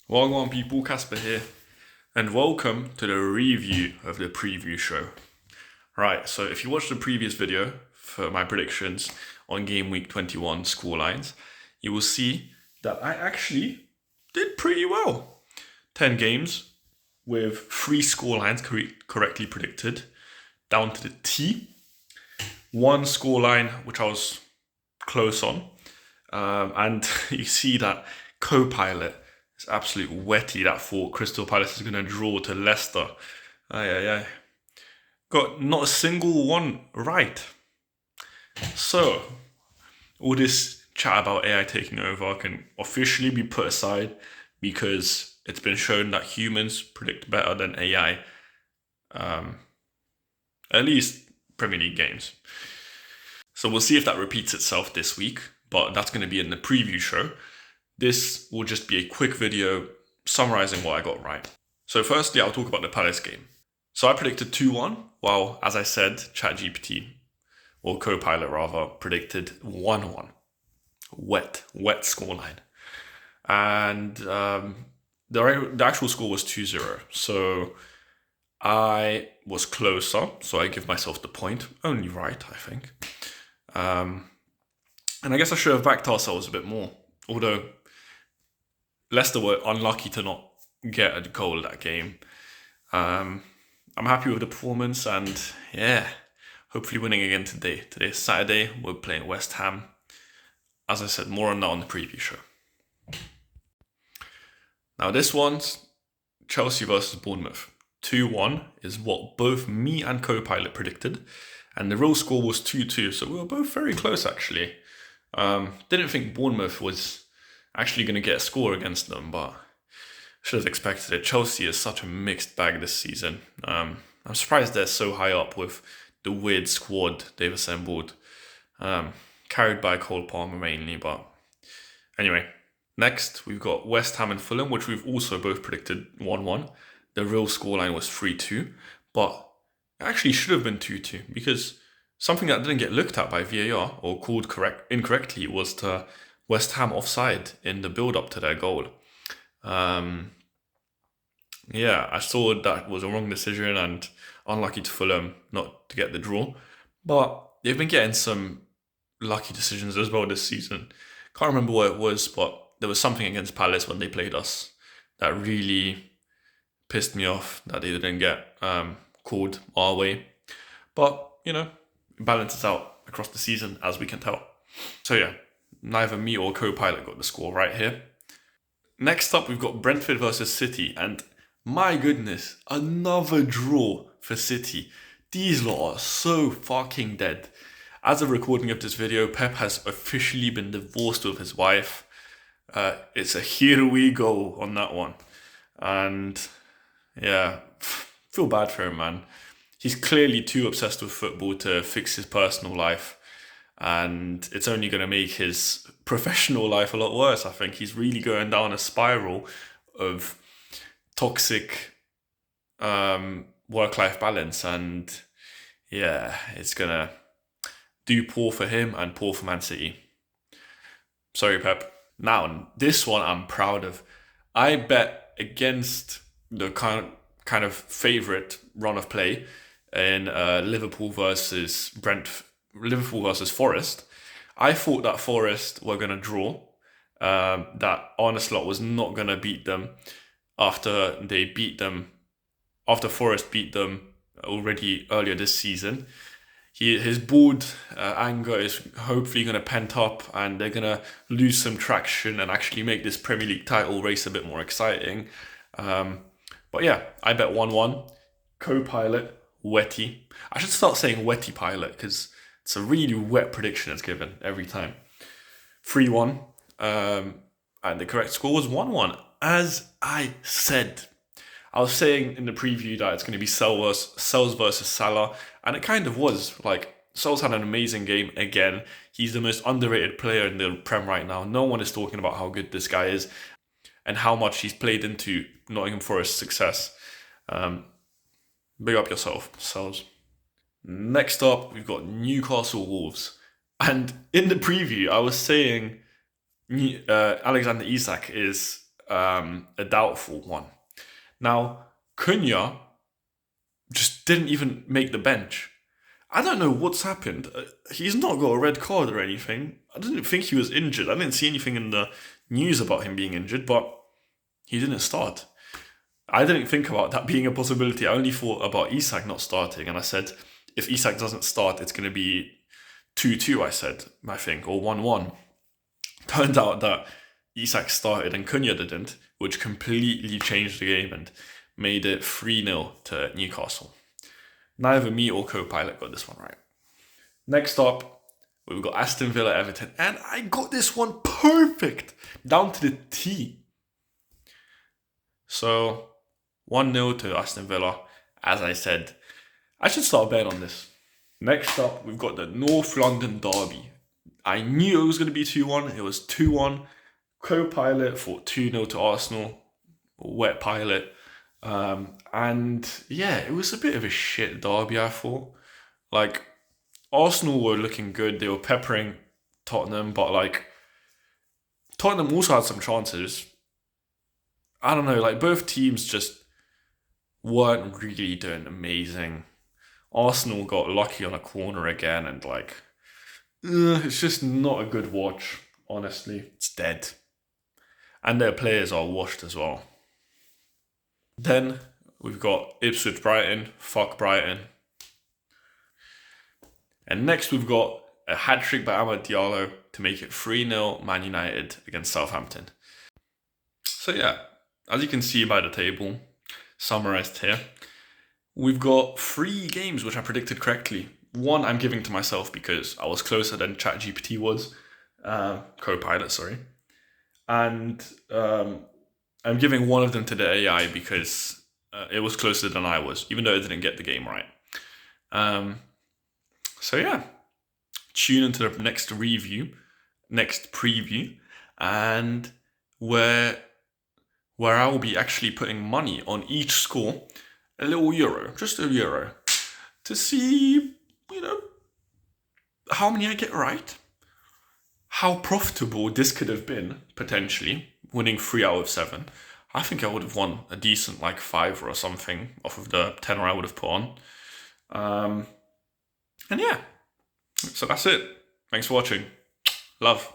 Welcome people, Casper here, and welcome to the review of the preview show. Right, so if you watched the previous video for my predictions on game week 21 scorelines, you will see that I actually did pretty well. 10 games with 3 scorelines correctly predicted, down to the T. One scoreline which I was close on, and you see that co-pilot is absolute wetty that thought Crystal Palace is going to draw to Leicester. Aye. Got not a single one right. So, all this chat about AI taking over can officially be put aside because it's been shown that humans predict better than AI. At least Premier League games. So we'll see if that repeats itself this week, but that's going to be in the preview show. This will just be a quick video summarizing what I got right. So firstly, I'll talk about the Palace game. So I predicted 2-1, while, as I said, ChatGPT, or Copilot rather, predicted 1-1. Wet scoreline. And the actual score was 2-0. So I was closer, so I give myself the point. Only right, I think. And I guess I should have backed ourselves a bit more. Although Leicester were unlucky to not get a goal that game. I'm happy with the performance and yeah, hopefully winning again today. Today's Saturday, we're playing West Ham. As I said, more on that on the preview show. Now this one's Chelsea versus Bournemouth. 2-1 is what both me and Copilot predicted. And the real score was 2-2, so we were both very close actually. Didn't think Bournemouth was actually going to get a score against them, but should have expected it. Chelsea is such a mixed bag this season. I'm surprised they're so high up with the weird squad they've assembled. Carried by Cole Palmer mainly, but anyway. Next, we've got West Ham and Fulham, which we've also both predicted 1-1. The real scoreline was 3-2, but it actually should have been 2-2 because something that didn't get looked at by VAR or called incorrectly was the West Ham offside in the build-up to their goal. I saw that was a wrong decision and unlucky to Fulham not to get the draw. But they've been getting some lucky decisions as well this season. Can't remember what it was, but there was something against Palace when they played us that really pissed me off that they didn't get called our way. But, it balances out across the season as we can tell. So yeah, neither me or Copilot got the score right here. Next up, we've got Brentford versus City, and my goodness, another draw for City. These lot are so fucking dead. As of recording of this video, Pep has officially been divorced with his wife. It's a here we go on that one. And yeah, feel bad for him, man. He's clearly too obsessed with football to fix his personal life. And it's only going to make his professional life a lot worse. I think he's really going down a spiral of toxic work-life balance. And yeah, it's going to do poor for him and poor for Man City. Sorry, Pep. Now, this one I'm proud of. I bet against the kind of favourite run of play in Liverpool versus Forest. I thought that Forest were going to draw, that Arne Slot was not going to beat them after Forest beat them already earlier this season. His bored anger is hopefully going to pent up and they're going to lose some traction and actually make this Premier League title race a bit more exciting. But yeah, I bet 1-1. Co-pilot, wetty. I should start saying wetty pilot because it's a really wet prediction it's given every time. 3-1. And the correct score was 1-1. As I said, I was saying in the preview that it's going to be Sells versus Salah, and it kind of was. Like, Sells had an amazing game again. He's the most underrated player in the Prem right now. No one is talking about how good this guy is and how much he's played into Nottingham Forest's success. Big up yourself, Sells. Next up, we've got Newcastle Wolves. And in the preview, I was saying Alexander Isak is a doubtful one. Now, Cunha just didn't even make the bench. I don't know what's happened. He's not got a red card or anything. I didn't think he was injured. I didn't see anything in the news about him being injured, but he didn't start. I didn't think about that being a possibility. I only thought about Isak not starting, and I said, if Isak doesn't start, it's going to be 2-2, I said, I think, or 1-1. Turned out that Isak started and Cunha didn't, which completely changed the game and made it 3-0 to Newcastle. Neither me or co-pilot got this one right. Next up, we've got Aston Villa Everton, and I got this one perfect, down to the T. So, 1-0 to Aston Villa. As I said, I should start a bet on this. Next up, we've got the North London Derby. I knew it was going to be 2-1. It was 2-1. Co-pilot thought 2-0 to Arsenal. Wet pilot. And yeah, it was a bit of a shit derby, I thought. Like, Arsenal were looking good. They were peppering Tottenham, but like, Tottenham also had some chances. I don't know, like, both teams just weren't really doing amazing. Arsenal got lucky on a corner again, and like, it's just not a good watch, honestly. It's dead. And their players are washed as well. Then we've got Ipswich Brighton. Fuck Brighton. And next we've got a hat-trick by Amad Diallo to make it 3-0 Man United against Southampton. So yeah, as you can see by the table, summarized here, we've got 3 games which I predicted correctly. One I'm giving to myself because I was closer than ChatGPT was. Co-pilot, sorry. And I'm giving one of them to the AI because it was closer than I was, even though it didn't get the game right. So yeah, tune into the next preview, and where I will be actually putting money on each score, a little euro, just a euro, to see, how many I get right, how profitable this could have been, potentially, winning 3 out of 7. I think I would have won a decent, like, 5 or something off of the tenner I would have put on. And yeah, so that's it. Thanks for watching. Love.